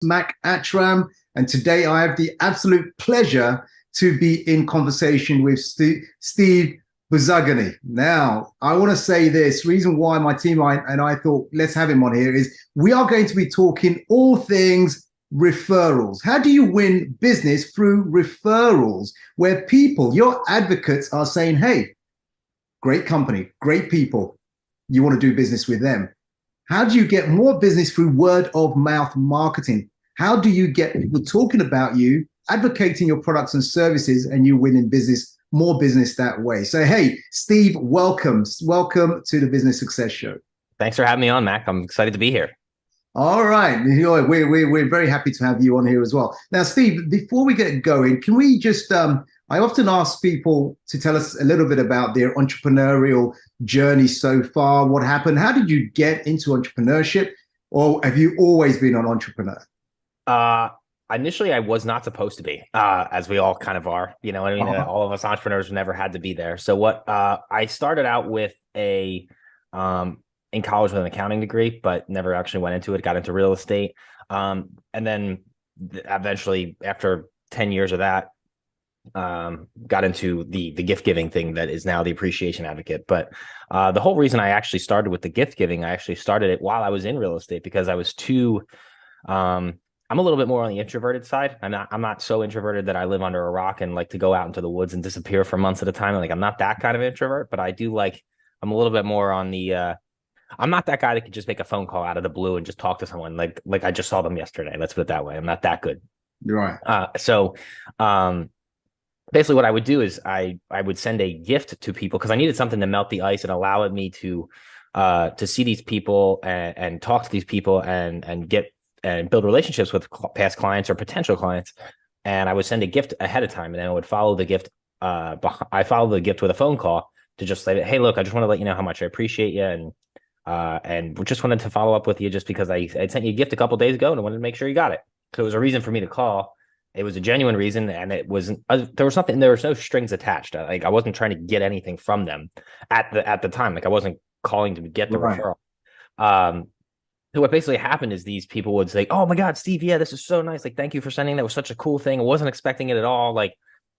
Mac Attram, and today I have the absolute pleasure to be in conversation with Steve Buzogany. Now, I want to say this reason why my team and I thought let's have him on here is we are going to be talking all things referrals. How do you win business through referrals where people, your advocates, are saying, hey, great company, great people, you want to do business with them? How do you get more business through word of mouth marketing? How do you get people talking about you, advocating your products and services, and you winning business, more business that way? So, hey, Steve, welcome. Welcome to the Business Success Show. Thanks for having me on, Mac. I'm excited to be here. All right. We're very happy to have you on here as well. Now, Steve, before we get going, can we just, I often ask people to tell us a little bit about their entrepreneurial journey so far. What happened? How did you get into entrepreneurship? Or have you always been an entrepreneur? Uh, Initially, I was not supposed to be, as we all kind of are. You know what I mean? Uh-huh. All of us entrepreneurs never had to be there. So I started out with um, in college with an accounting degree, but never actually went into it, got into real estate. And then eventually, after 10 years of that, got into the gift giving thing that is now the appreciation advocate. But the whole reason I actually started with the gift giving, I actually started it while I was in real estate because I was too I'm a little bit more on the introverted side. I'm not so introverted that I live under a rock and like to go out into the woods and disappear for months at a time. Like I'm not that kind of introvert, but I do like I'm a little bit more on the I'm not that guy that could just make a phone call out of the blue and just talk to someone like I just saw them yesterday. Let's put it that way. I'm not that good. Right. So basically what I would do is I would send a gift to people because I needed something to melt the ice and allow me to see these people and talk to these people and get and build relationships with past clients or potential clients. And I would send a gift ahead of time, and then I would follow the gift. I follow the gift with a phone call to just say, "Hey, look, I just want to let you know how much I appreciate you, and just wanted to follow up with you just because I sent you a gift a couple days ago, and I wanted to make sure you got it." So it was a reason for me to call. It was a genuine reason, and it wasn't. There was no strings attached. Like I wasn't trying to get anything from them at the time. Like I wasn't calling to get the Right. referral. Um, so what basically happened is these people would say, "Oh my God, Steve, yeah, this is so nice. Like, thank you for sending. That was such a cool thing. I wasn't expecting it at all." Like,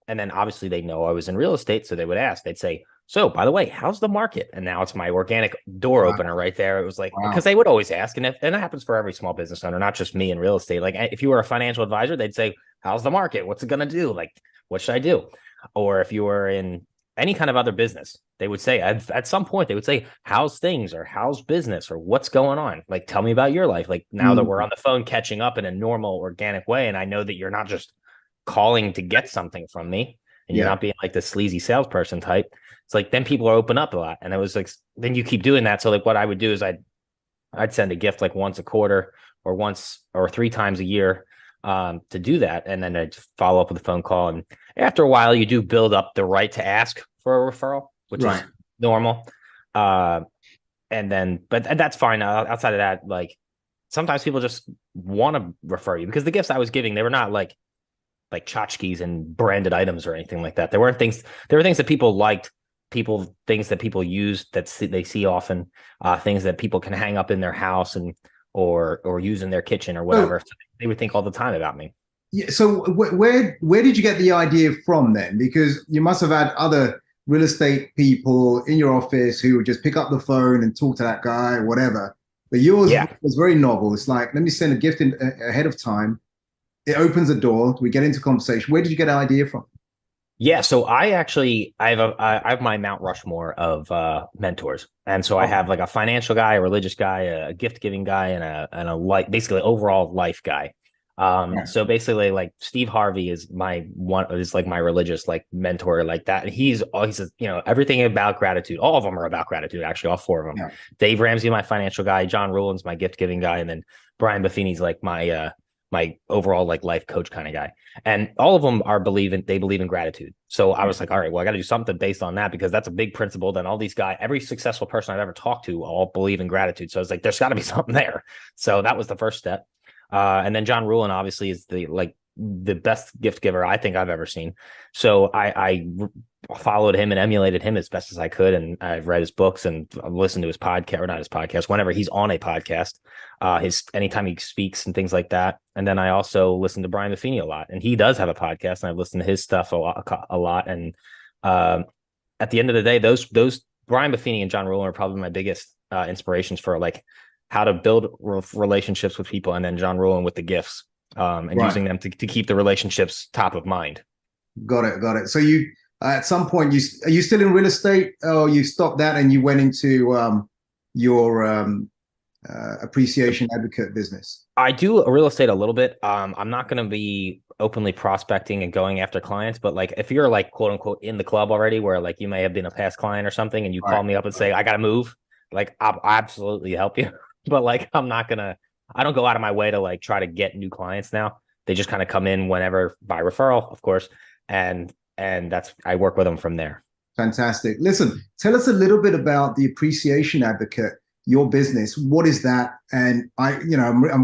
and then obviously they know I was in real estate, so they would ask. They'd say, "So, by the way, how's the market?" And now it's my organic door Wow. opener right there. It was like because Wow. they would always ask, and it happens for every small business owner, not just me in real estate. Like, if you were a financial advisor, they'd say, "How's the market? What's it gonna do? Like, what should I do?" Or if you were in any kind of other business, they would say at some point they would say, "How's things?" or "How's business?" or "What's going on?" Like, tell me about your life. Like now that we're Mm. on the phone catching up in a normal, organic way, and I know that you're not just calling to get something from me, and you're Yeah. not being like the sleazy salesperson type. It's like then people are open up a lot, and it was like then you keep doing that. So like what I would do is I'd send a gift like once a quarter or once or three times a year to do that. And then I'd follow up with a phone call. And after a while, you do build up the right to ask for a referral, which is Right. normal. Uh, but that's fine. Outside of that, like sometimes people just want to refer you because the gifts I was giving, they were not like tchotchkes and branded items or anything like that. There were things that people liked, things that people use they see often, things that people can hang up in their house and or use in their kitchen or So, whatever. So they would think all the time about me. yeah, so where did you get the idea from then? Because you must have had other real estate people in your office who would just pick up the phone and talk to that guy or whatever. But yours Yeah. was very novel. It's like, let me send a gift ahead of time. It opens a door. We get into conversation. Where did you get the idea from? Yeah, so I have my Mount Rushmore of mentors, and so I Oh, have like a financial guy, a religious guy, a gift giving guy, and a like basically overall life guy. yeah. So basically, like Steve Harvey is like my religious like mentor like that, and he says everything about gratitude. All of them are about gratitude, actually, all four of them. Yeah. Dave Ramsey, my financial guy, John Rulin's my gift giving guy, and then Brian Buffini's like my overall like life coach kind of guy. And all of them they believe in gratitude. So I Yeah. was like, all right, well, I got to do something based on that because that's a big principle. Then all these guys, every successful person I've ever talked to, all believe in gratitude. So I was like, there's got to be something there. So that was the first step. And then John Rulin obviously is the best gift giver I think I've ever seen. So I followed him and emulated him as best as I could. And I've read his books and listened to his podcast, or not his podcast, whenever he's on a podcast, anytime he speaks and things like that. And then I also listen to Brian Buffini a lot, and he does have a podcast, and I've listened to his stuff a lot. And at the end of the day, those Brian Buffini and John Ruhlin are probably my biggest inspirations for like how to build relationships with people, and then John Ruhlin with the gifts, and using them to keep the relationships top of mind. Got it. So you, at some point, are you still in real estate, or you stopped that and you went into your appreciation advocate business? I do real estate a little bit. I'm not going to be openly prospecting and going after clients, but like if you're like quote unquote in the club already, where like you may have been a past client or something, and you call me up and say, I got to move, like I'll absolutely help you. But like, I don't go out of my way to like try to get new clients now. They just kind of come in whenever by referral, of course. And I work with them from there. Fantastic. Listen, tell us a little bit about the Appreciation Advocate, your business. What is that? And I'm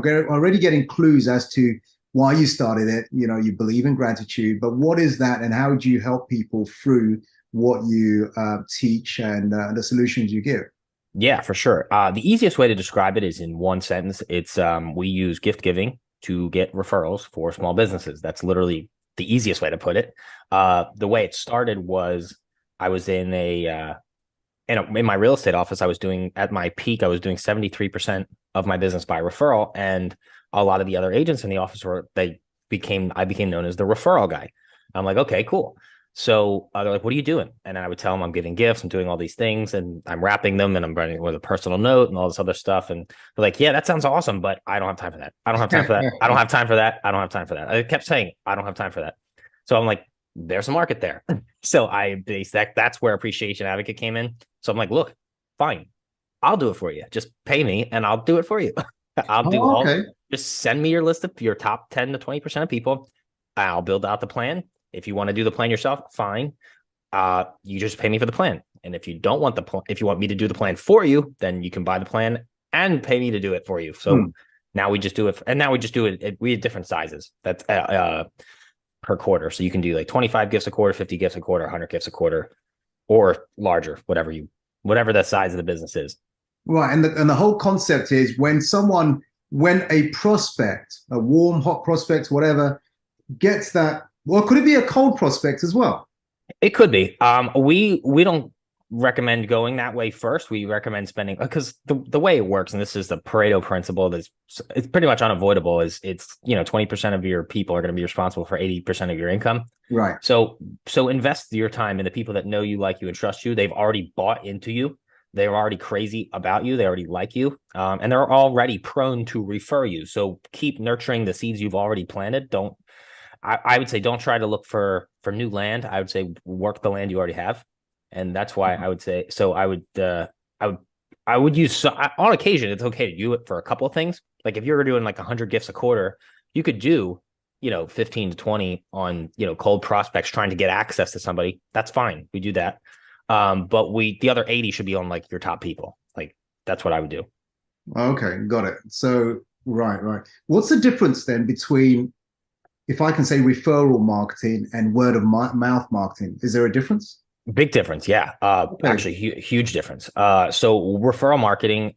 already getting clues as to why you started it. You believe in gratitude, but what is that, and how do you help people through what you teach and the solutions you give? Yeah, for sure. The easiest way to describe it is in one sentence. It's we use gift giving to get referrals for small businesses. That's literally the easiest way to put it. The way it started was I was in my real estate office. At my peak, I was doing 73% of my business by referral, and a lot of the other agents in the office I became known as the referral guy. I'm like, okay, cool. So they're like, what are you doing? And then I would tell them I'm giving gifts, I'm doing all these things, and I'm wrapping them, and I'm writing with a personal note and all this other stuff. And they're like, yeah, that sounds awesome, but I don't have time for that. I don't have time for that. I don't have time for that. I don't have time for that. I kept saying, I don't have time for that. So I'm like, there's a market there. So I based that's where Appreciation Advocate came in. So I'm like, look, fine, I'll do it for you. Just pay me and I'll do it for you. Just send me your list of your top 10 to 20% of people. I'll build out the plan. If you want to do the plan yourself, fine. You just pay me for the plan. And if you don't want if you want me to do the plan for you, then you can buy the plan and pay me to do it for you. So now we just do it. And now we just do it. We have different sizes. That's per quarter. So you can do like 25 gifts a quarter, 50 gifts a quarter, 100 gifts a quarter, or larger, whatever the size of the business is. Right. And the whole concept is when a prospect, a warm, hot prospect, whatever, gets that. Well, could it be a cold prospect as well? It could be. We don't recommend going that way first. We recommend spending, because the way it works, and this is the Pareto principle, it's pretty much unavoidable, is it's 20% of your people are going to be responsible for 80% of your income. Right. So invest your time in the people that know you, like you, and trust you. They've already bought into you. They're already crazy about you. They already like you. And they're already prone to refer you. So keep nurturing the seeds you've already planted. I would say don't try to look for new land. I would say work the land you already have. And that's why I would say, so I would use, on occasion, it's okay to do it for a couple of things. Like if you're doing like 100 gifts a quarter, you could do, 15 to 20 on, cold prospects trying to get access to somebody. That's fine. We do that. But the other 80 should be on like your top people. Like that's what I would do. Okay. Got it. So, right. What's the difference then between, if I can say, referral marketing and word of mouth marketing? Is there a difference? Big difference. Yeah. Actually huge difference. So referral marketing,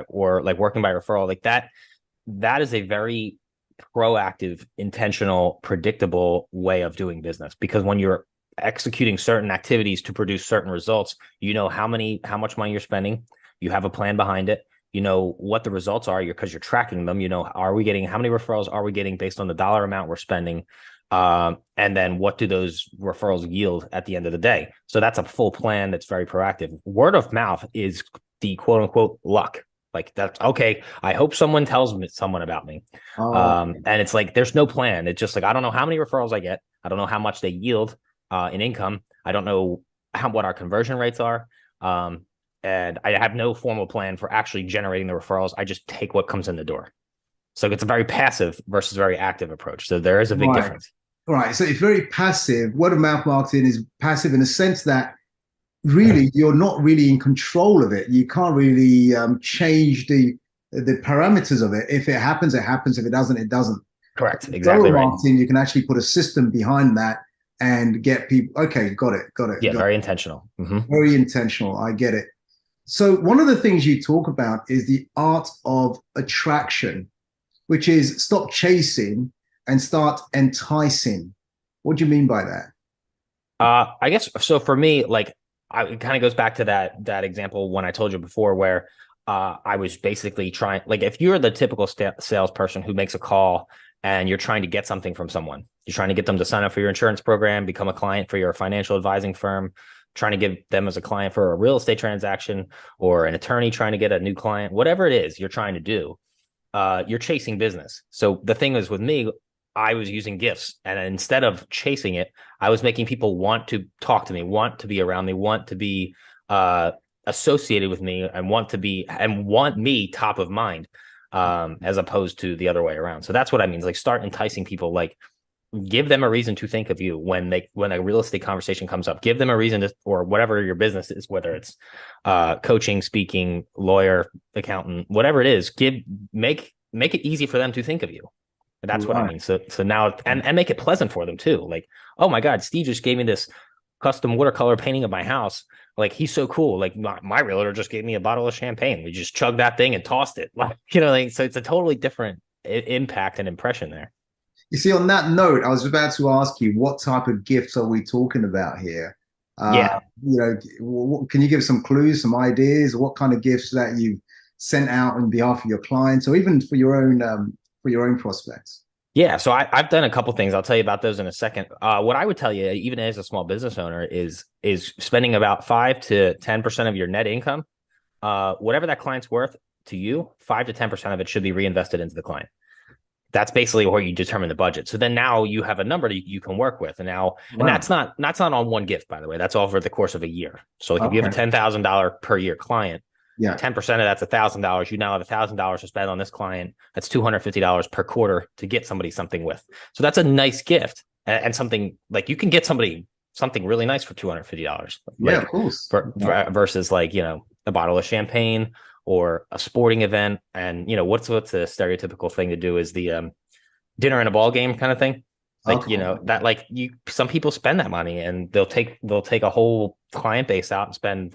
or like working by referral, like that is a very proactive, intentional, predictable way of doing business, because when you're executing certain activities to produce certain results, how much money you're spending, you have a plan behind it. You know what the results are, because you're tracking them. How many referrals are we getting based on the dollar amount we're spending? And then what do those referrals yield at the end of the day? So that's a full plan that's very proactive. Word of mouth is the quote unquote luck. Like that's okay. I hope someone tells someone about me. And it's like, there's no plan. It's just like, I don't know how many referrals I get. I don't know how much they yield in income. I don't know what our conversion rates are. And I have no formal plan for actually generating the referrals. I just take what comes in the door. So it's a very passive versus very active approach. So there is a big difference. Right. So it's very passive. Word of mouth marketing is passive in the sense that really you're not really in control of it. You can't really change the parameters of it. If it happens, it happens. If it doesn't, it doesn't. Correct. Exactly right. Marketing, you can actually put a system behind that and get people. Okay, got it, got it, Yeah, got very it. intentional. Hmm. Very intentional. I get it. So one of the things you talk about is the art of attraction, which is stop chasing and start enticing. What do you mean by that? I guess so. For me, like, it kind of goes back to that example when I told you before, where I was basically trying. Like, if you're the typical salesperson who makes a call and you're trying to get something from someone, you're trying to get them to sign up for your insurance program, become a client for your financial advising firm, trying to get them as a client for a real estate transaction, or an attorney trying to get a new client, whatever it is you're trying to do, you're chasing business. So the thing is with me, I was using gifts, and instead of chasing it, I was making people want to talk to me, want to be around me, want to be associated with me, and want me top of mind, as opposed to the other way around. So that's what I mean. Like, start enticing people. Like, give them a reason to think of you when a real estate conversation comes up. Give them a reason to, or whatever your business is, whether it's coaching, speaking, lawyer, accountant, whatever it is. Make it easy for them to think of you. That's what I mean. So now, and make it pleasant for them too. Like, oh my God, Steve just gave me this custom watercolor painting of my house. Like, he's so cool. Like, my realtor just gave me a bottle of champagne. We just chugged that thing and tossed it. Like, like, so it's a totally different impact and impression there. You see, on that note, I was about to ask you, what type of gifts are we talking about here? Yeah. Can you give some clues, some ideas, what kind of gifts that you've sent out on behalf of your clients, or even for your own prospects? Yeah, so I've done a couple things. I'll tell you about those in a second. What I would tell you, even as a small business owner, is spending about 5 to 10% of your net income, whatever that client's worth to you, 5 to 10% of it should be reinvested into the client. That's basically where you determine the budget. So then now you have a number that you can work with, and that's not on one gift, by the way. That's over the course of a year. So, like, if you have a $10,000 per year client, 10% of that's $1,000. You now have $1,000 to spend on this client. That's $250 per quarter to get somebody something with. So that's a nice gift, and something like you can get somebody something really nice for $250. Yeah, of course. Versus, like, a bottle of champagne or a sporting event. And what's the stereotypical thing to do is the dinner and a ball game kind of thing. Like, that, like, some people spend that money, and they'll take a whole client base out and spend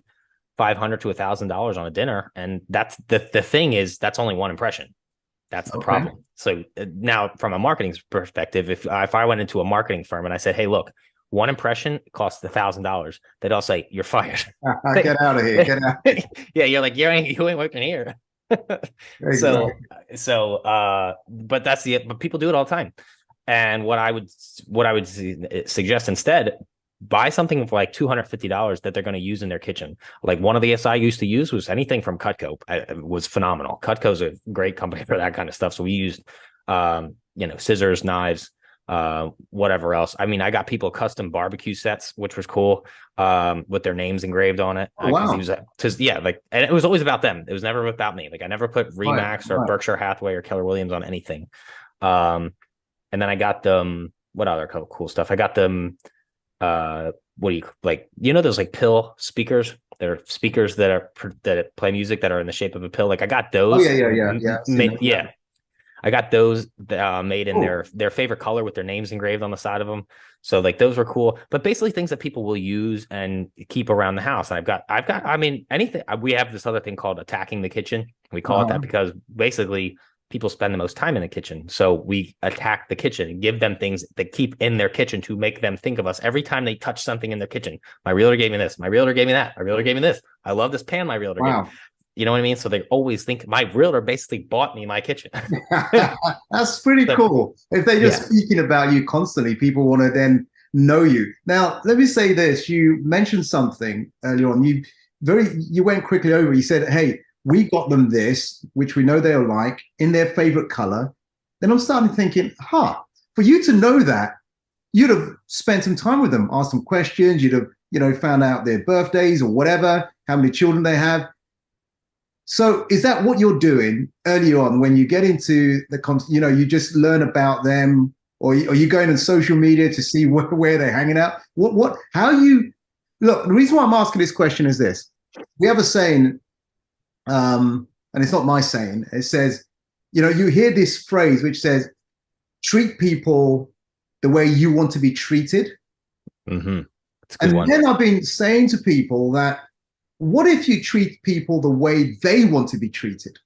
$500 to $1,000 on a dinner. And that's the thing is, that's only one impression. That's the problem. So now, from a marketing perspective, if I went into a marketing firm and I said, hey, look, one impression costs $1,000, they'd all say, you're fired. Get out of here. Get out. Yeah, you're like, you ain't working here. Exactly. But but people do it all the time. And what I would suggest instead, buy something for like $250 that they're going to use in their kitchen. Like, one of the I used to use was anything from Cutco. It was phenomenal. Cutco's a great company for that kind of stuff. So we used, scissors, knives, whatever else. I mean, I got people custom barbecue sets, which was cool, with their names engraved on it. Oh, wow. And it was always about them. It was never about me. Like, I never put Remax or Berkshire Hathaway or Keller Williams on anything. And then I got them, what other cool stuff? I got them, what do you like? Those like pill speakers? They're speakers that play music that are in the shape of a pill. Like, I got those. Oh, yeah. I got those made in their favorite color with their names engraved on the side of them. So, like, those were cool, but basically things that people will use and keep around the house. And I've got, I mean, anything. We have this other thing called attacking the kitchen. We call it that because basically people spend the most time in the kitchen. So we attack the kitchen and give them things that keep in their kitchen to make them think of us every time they touch something in their kitchen. My realtor gave me this. My realtor gave me that. My realtor gave me this. I love this pan my realtor gave me. You know what I mean? So they always think my realtor basically bought me my kitchen. That's pretty cool. If they're just speaking about you constantly, people want to then know you. Now, let me say this. You mentioned something earlier on. You went quickly over. You said, hey, we got them this, which we know they'll like, in their favorite color. Then I'm starting thinking, for you to know that, you'd have spent some time with them, asked them questions. You'd have, found out their birthdays or whatever, how many children they have. So is that what you're doing early on when you get into you just learn about them, or are you going on social media to see where they're hanging out? Look, the reason why I'm asking this question is this. We have a saying, and it's not my saying. It says, you hear this phrase which says, treat people the way you want to be treated. Mm-hmm. It's a good And one. then I've been saying to people that what if you treat people the way they want to be treated?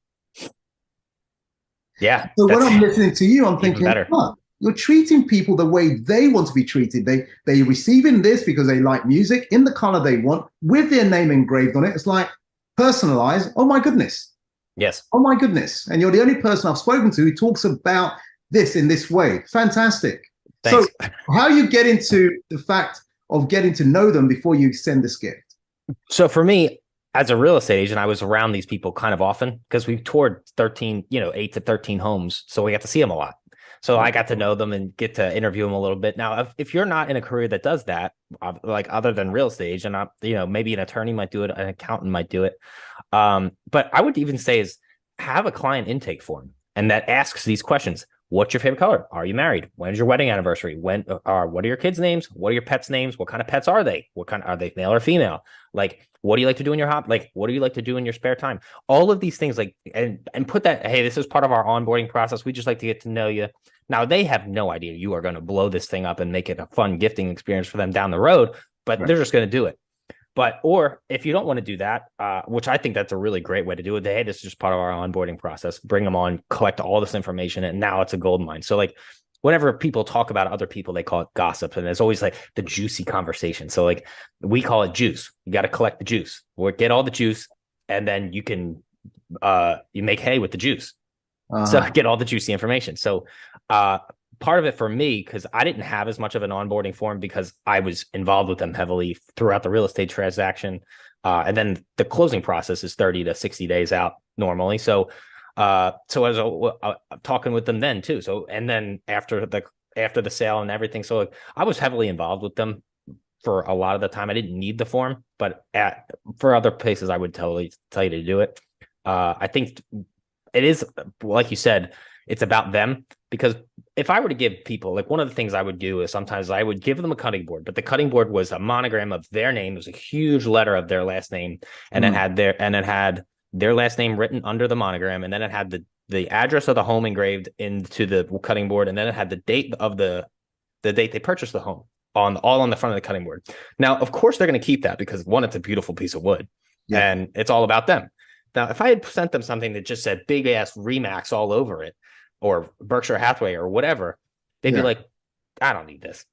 Yeah, So when that's I'm listening to you, I'm even thinking, better. oh, you're treating people the way they want to be treated. They receiving this because they like music in the color they want with their name engraved on it. It's like personalized. Oh my goodness. Yes. Oh my goodness. And you're the only person I've spoken to who talks about this in this way. Fantastic. So Thanks. how you get into the fact of getting to know them before you send this gift? So for me, as a real estate agent, I was around these people kind of often because we toured 13, 8 to 13 homes. So we got to see them a lot. So I got to know them and get to interview them a little bit. Now, if you're not in a career that does that, like other than real estate agent, maybe an attorney might do it, an accountant might do it. But I would even say is have a client intake form and that asks these questions. What's your favorite color? Are you married? When's your wedding anniversary? What are your kids' names? What are your pets' names? What kind of pets are they? What kind are they, male or female? Like, what do you like to do in your hobby? Like, what do you like to do in your spare time? All of these things, like, and put that, hey, this is part of our onboarding process. We just like to get to know you. Now, they have no idea you are going to blow this thing up and make it a fun gifting experience for them down the road, but Right. they're just going to do it. But, or if you don't want to do that, which I think that's a really great way to do it, hey, this is just part of our onboarding process. Bring them on, collect all this information, and now it's a gold mine. So, like, whenever people talk about other people, they call it gossip, and there's always like the juicy conversation. So, like, we call it juice. You got to collect the juice, or get all the juice, and then you can you make hay with the juice. So get all the juicy information. So part of it for me, because I didn't have as much of an onboarding form because I was involved with them heavily throughout the real estate transaction. And then the closing process is 30 to 60 days out normally. So I was talking with them then too. So, and then after the sale and everything. So I was heavily involved with them for a lot of the time. I didn't need the form, but for other places, I would totally tell you to do it. I think it is, like you said, it's about them, because if I were to give people, like, one of the things I would do is sometimes I would give them a cutting board, but the cutting board was a monogram of their name. It was a huge letter of their last name, and it had their last name written under the monogram, and then it had the address of the home engraved into the cutting board, and then it had the date of the date they purchased the home all on the front of the cutting board. Now, of course, they're going to keep that because, one, it's a beautiful piece of wood, and it's all about them. Now, if I had sent them something that just said big ass Remax all over it, or Berkshire Hathaway or whatever, they'd be like, I don't need this.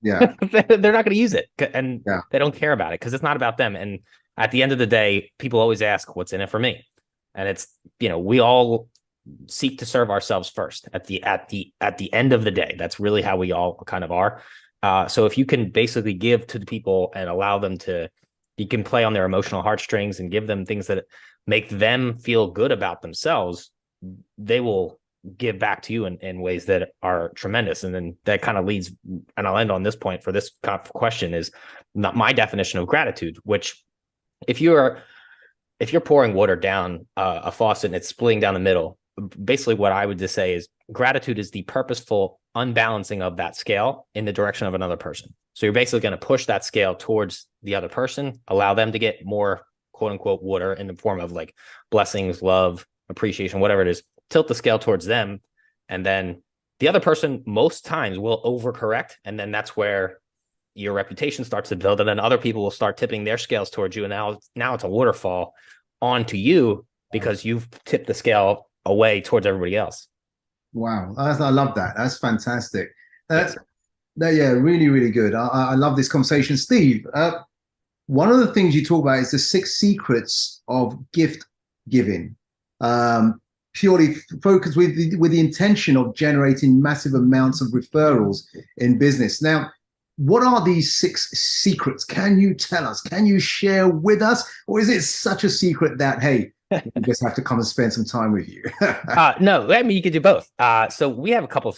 Yeah. They're not going to use it, and Yeah. they don't care about it because it's not about them. And at the end of the day, people always ask, what's in it for me? And it's, we all seek to serve ourselves first at the end of the day. That's really how we all kind of are. So if you can basically give to the people and allow them you can play on their emotional heartstrings and give them things that make them feel good about themselves, they will give back to you in ways that are tremendous. And then that kind of leads, and I'll end on this point for this question, is not my definition of gratitude, which if you're pouring water down a faucet and it's splitting down the middle, basically what I would just say is gratitude is the purposeful unbalancing of that scale in the direction of another person. So you're basically going to push that scale towards the other person, allow them to get more quote unquote water in the form of like blessings, love, appreciation, whatever it is, tilt the scale towards them. And then the other person most times will overcorrect. And then that's where your reputation starts to build. And then other people will start tipping their scales towards you. And now it's a waterfall onto you because you've tipped the scale away towards everybody else. Wow. I love that. That's fantastic. Really, really good. I love this conversation. Steve, one of the things you talk about is the 6 secrets of gift giving. Purely focused with the intention of generating massive amounts of referrals in business. Now, what are these 6 secrets? Can you tell us? Can you share with us? Or is it such a secret that, hey, we just have to come and spend some time with you? No, I mean, you could do both. So we have a couple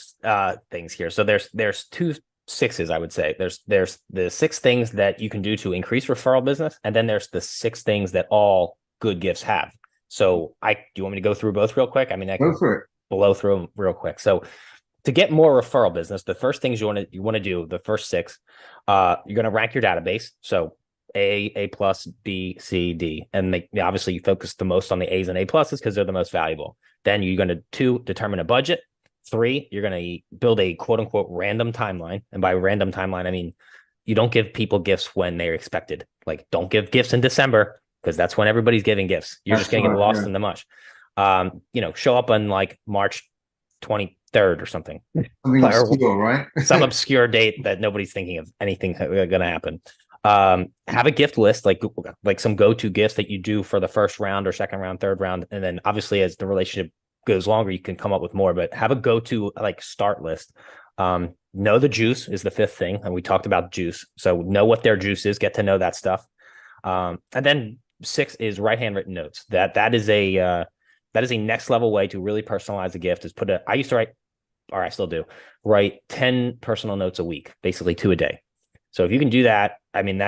things here. So there's 2 6s, I would say. There's the 6 things that you can do to increase referral business, and then there's the 6 things that all good gifts have. So do you want me to go through both real quick? I mean, I can Go for it. blow through them real quick. So to get more referral business, the first things you want to do, the first 6, you're going to rank your database. So A plus, B, C, D, and obviously you focus the most on the A's and A pluses because they're the most valuable. Then you're going to 2, determine a budget. 3, you're going to build a quote unquote random timeline. And by random timeline, I mean, you don't give people gifts when they're expected. Like, don't give gifts in December because that's when everybody's giving gifts. You're just going to get lost in the mush. Show up on like March 23rd or something. Something obscure, right? Some obscure date that nobody's thinking of anything going to happen. Have a gift list, like some go-to gifts that you do for the first round or second round, third round. And then obviously as the relationship goes longer, you can come up with more, but have a go-to like start list. Know the juice is the fifth thing. And we talked about juice. So know what their juice is, get to know that stuff. And then 6 is right-hand written notes. That is a next level way to really personalize the gift. Is I used to write, or I still do, write 10 personal notes a week, basically 2 a day. So if you can do that, I mean,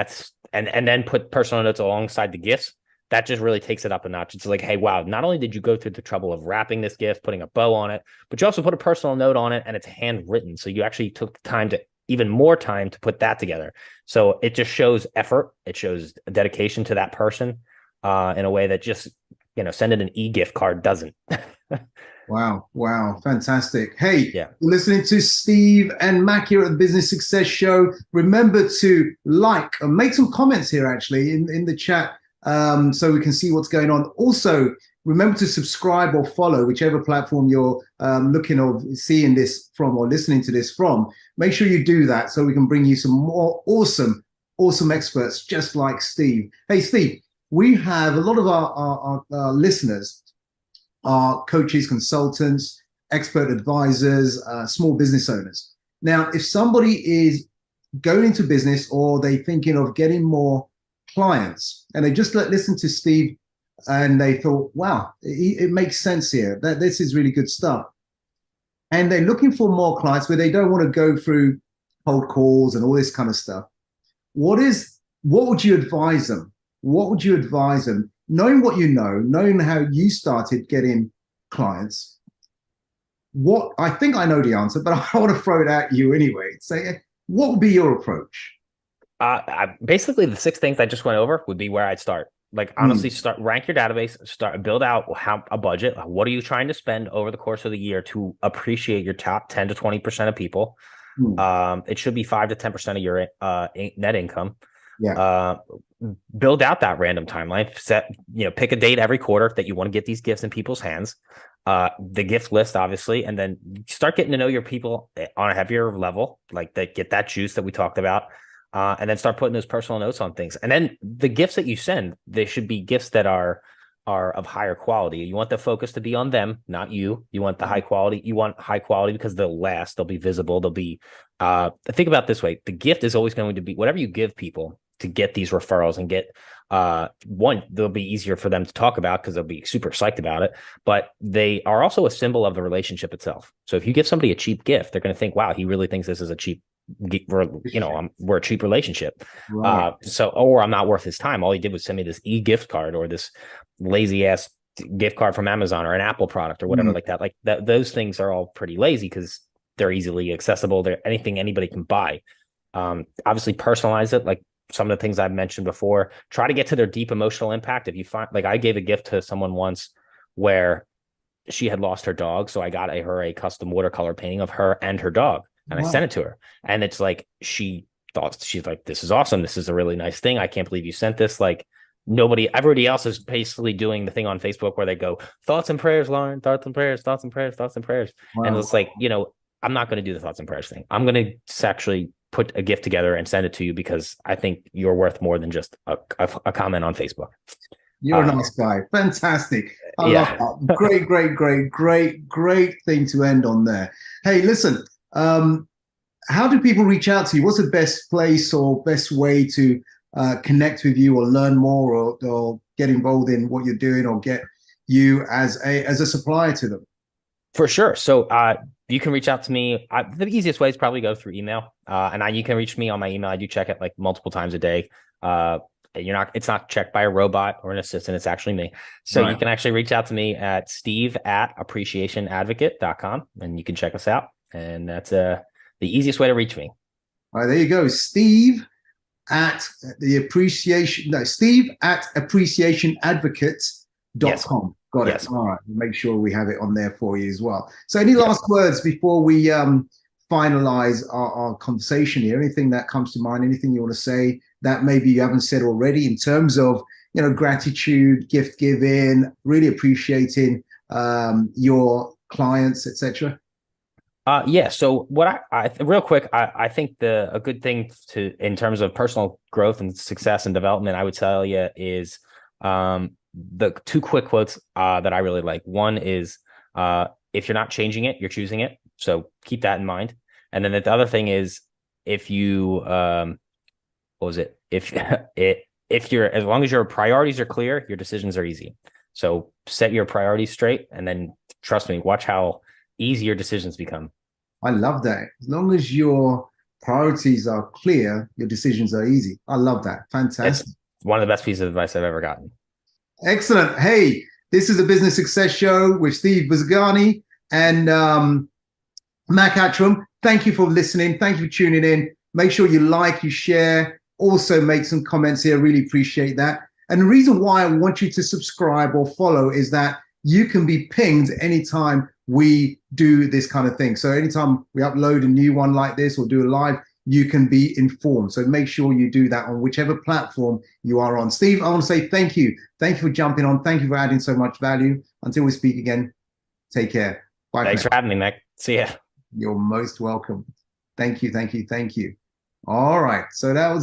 and then put personal notes alongside the gifts, that just really takes it up a notch. It's like, hey, wow, not only did you go through the trouble of wrapping this gift, putting a bow on it, but you also put a personal note on it and it's handwritten. So you actually took the time even more time to put that together. So it just shows effort. It shows dedication to that person in a way that just, sending an e-gift card doesn't. Wow. Fantastic. Hey, You're listening to Steve and Mac here at the Business Success Show. Remember to like and make some comments here actually in the chat so we can see what's going on. Also, remember to subscribe or follow whichever platform you're looking or seeing this from or listening to this from. Make sure you do that so we can bring you some more awesome experts just like Steve. Hey, Steve, we have a lot of our listeners are coaches, consultants, expert advisors, small business owners. Now, if somebody is going into business or they're thinking of getting more clients and they just listen to Steve and they thought, wow, it makes sense here, that this is really good stuff. And they're looking for more clients where they don't want to go through cold calls and all this kind of stuff. What would you advise them? What would you advise them? Knowing what you know, knowing how you started getting clients, I think I know the answer, but I want to throw it at you anyway. Say, what would be your approach? Basically, the 6 things I just went over would be where I'd start. Like, honestly, rank your database, build out a budget. What are you trying to spend over the course of the year to appreciate your top 10 to 20% of people? It should be 5 to 10% of your net income. Build out that random timeline, pick a date every quarter that you want to get these gifts in people's hands, the gift list, obviously, and then start getting to know your people on a heavier level, like get that juice that we talked about, and then start putting those personal notes on things. And then the gifts that you send, they should be gifts that are of higher quality. You want the focus to be on them, not you. You want the high quality. You want high quality because they'll last, they'll be visible, they'll be think about it this way. The gift is always going to be whatever you give people to get these referrals and get they'll be easier for them to talk about because they'll be super psyched about it, but they are also a symbol of the relationship itself. So if you give somebody a cheap gift, they're going to think, wow, he really thinks this is a cheap, we're a cheap relationship. Right. Or I'm not worth his time. All he did was send me this e-gift card or this lazy ass gift card from Amazon or an Apple product or whatever like that. Like those things are all pretty lazy because they're easily accessible. They're anything anybody can buy. Obviously personalize it. Like some of the things I've mentioned before, try to get to their deep emotional impact. If you find, like I gave a gift to someone once where she had lost her dog. So I got her a custom watercolor painting of her and her dog. And I sent it to her. And it's like, she's like, this is awesome. This is a really nice thing. I can't believe you sent this. Like everybody else is basically doing the thing on Facebook where they go, thoughts and prayers, Lauren, thoughts and prayers, thoughts and prayers, thoughts and prayers. Wow. And it's like, I'm not going to do the thoughts and prayers thing. I'm going to actually put a gift together and send it to you because I think you're worth more than just a comment on Facebook. You're a nice guy. Fantastic. I love that. Great thing to end on there. Hey, listen, how do people reach out to you? What's the best place or best way to connect with you or learn more or get involved in what you're doing or get you as a supplier to them? For sure. So you can reach out to me. The easiest way is probably go through email. And you can reach me on my email. I do check it like multiple times a day. It's not checked by a robot or an assistant. It's actually me. So You can actually reach out to me at steve@appreciationadvocate.com and you can check us out. And that's the easiest way to reach me. All right, there you go. Steve at appreciationadvocate.com. Yes. Got it. Yes. All right. Make sure we have it on there for you as well. So any last words before we finalize our conversation here. Anything that comes to mind, anything you want to say that maybe you haven't said already in terms of, gratitude, gift giving, really appreciating your clients, etc. Yeah. So what I real quick, I think a good thing in terms of personal growth and success and development, I would tell you is the two quick quotes that I really like. One is if you're not changing it, you're choosing it. So keep that in mind. And then the other thing is if you what was it? If you're as long as your priorities are clear, your decisions are easy. So set your priorities straight, and then trust me, watch how easy your decisions become. I love that. As long as your priorities are clear, your decisions are easy. I love that. It's Fantastic. one of the best pieces of advice I've ever gotten. Excellent. Hey, this is a Business Success Show with Steve Buzogany and Mac Attram. Thank you for listening. Thank you for tuning in. Make sure you like, you share. Also make some comments here. Really appreciate that. And the reason why I want you to subscribe or follow is that you can be pinged anytime we do this kind of thing. So anytime we upload a new one like this or do a live, you can be informed. So make sure you do that on whichever platform you are on. Steve, I want to say thank you. Thank you for jumping on. Thank you for adding so much value. Until we speak again, take care. Bye. Thanks for having me, Mac. See ya. You're most welcome. Thank you. Thank you. Thank you. All right. So that was